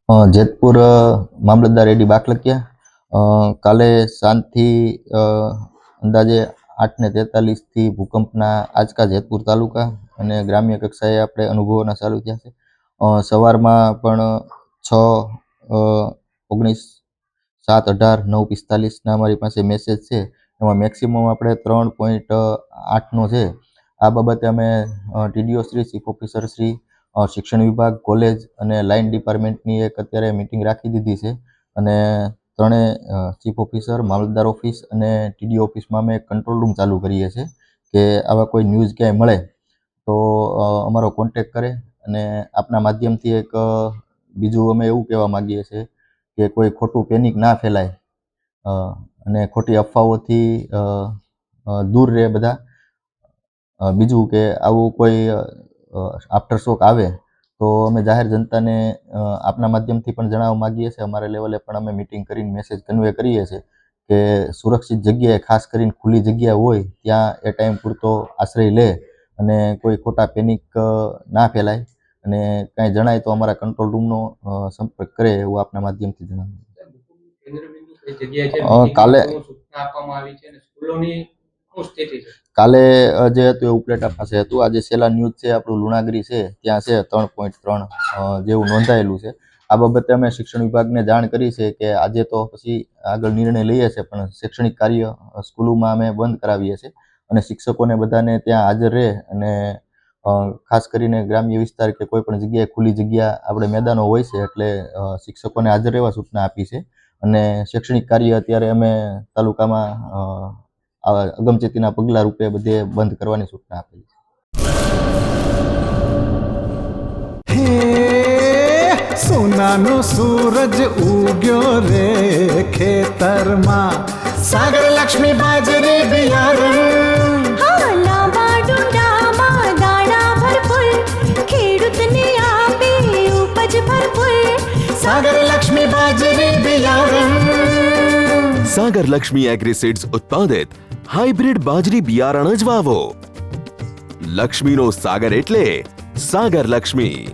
જેતપુર મામલતદાર એડી બાકલકિયા. કાલે સાંજથી અંદાજે 8:43થી ભૂકંપના આંચકા જેતપુર તાલુકા અને ગ્રામ્ય કક્ષાએ આપણે અનુભવોના ચાલુ થયા છે. સવારમાં પણ 6:19, 7:18, 9:45ના અમારી પાસે મેસેજ છે. એમાં મેક્સિમમ આપણે 3.8નો છે. આ બાબતે અમે TDO Shri, chief officer Shri, શિક્ષણ વિભાગ, કોલેજ અને લાઇન ડિપાર્ટમેન્ટની એક અત્યારે મિટિંગ રાખી દીધી છે અને ત્રણેય ચીફ ઓફિસર, મામલતદાર ઓફિસ અને ટીડીઓ ઓફિસમાં અમે કંટ્રોલ રૂમ ચાલુ કરીએ છીએ કે આવા કોઈ ન્યૂઝ ક્યાંય મળે તો અમારો કોન્ટેક કરે. અને આપના માધ્યમથી એક બીજું અમે એવું કહેવા માગીએ છીએ કે કોઈ ખોટું પેનિક ના ફેલાય અને ખોટી અફવાઓથી દૂર રહે બધા. બીજું કે આવું કોઈ આફ્ટર શોક આવે તો અમે જાહેર જનતાને આપના માધ્યમથી પણ જણાવવા માગીએ છીએ. અમારા લેવલે પણ અમે મિટિંગ કરીને મેસેજ કન્વે કરીએ છીએ કે સુરક્ષિત જગ્યાએ, ખાસ કરીને ખુલ્લી જગ્યા હોય ત્યાં એ ટાઈમ પૂરતો આશ્રય લે અને કોઈ ખોટા પેનિક ના ફેલાય અને કાંઈ જણાય તો અમારા કંટ્રોલ રૂમનો સંપર્ક કરે એવું આપના માધ્યમથી જણાવું. કાલે જે હતું એ ઉપલેટા પાસે હતું. આજે છેલ્લા ન્યૂઝ છે આપણું લુણાગરી છે ત્યાં છે 3.3 જેવું નોંધાયેલું છે. આ બાબતે અમે શિક્ષણ વિભાગને જાણ કરી છે કે આજે તો પછી આગળ નિર્ણય લઈએ છીએ, પણ શૈક્ષણિક કાર્ય સ્કૂલોમાં અમે બંધ કરાવીએ છીએ અને શિક્ષકોને બધાને ત્યાં હાજર રહે અને ખાસ કરીને ગ્રામ્ય વિસ્તાર કે કોઈ પણ જગ્યાએ ખુલ્લી જગ્યા આપણે મેદાનો હોય છે એટલે શિક્ષકોને હાજર રહેવા સૂચના આપી છે અને શૈક્ષણિક કાર્ય અત્યારે અમે તાલુકામાં અગમચેતીના પગલા રૂપે બધે બંધ કરવાની સૂચના આપી છે. સોનાનો સૂરજ ઉગ્યો રે ખેતરમાં, સાગર લક્ષ્મી બાજરી બિયારણ, લાંબા ડુંડામાં દાણા ભરપૂર, ખેડૂતને આપે ઉપજ ભરપૂર. સાગર લક્ષ્મી બાજરી બિયારણ. સાગર લક્ષ્મી એગ્રીસીડ્સ ઉત્પાદિત હાઇબ્રિડ બાજરી બિયારણ જ વાવો. લક્ષ્મીનો સાગર એટલે સાગર લક્ષ્મી.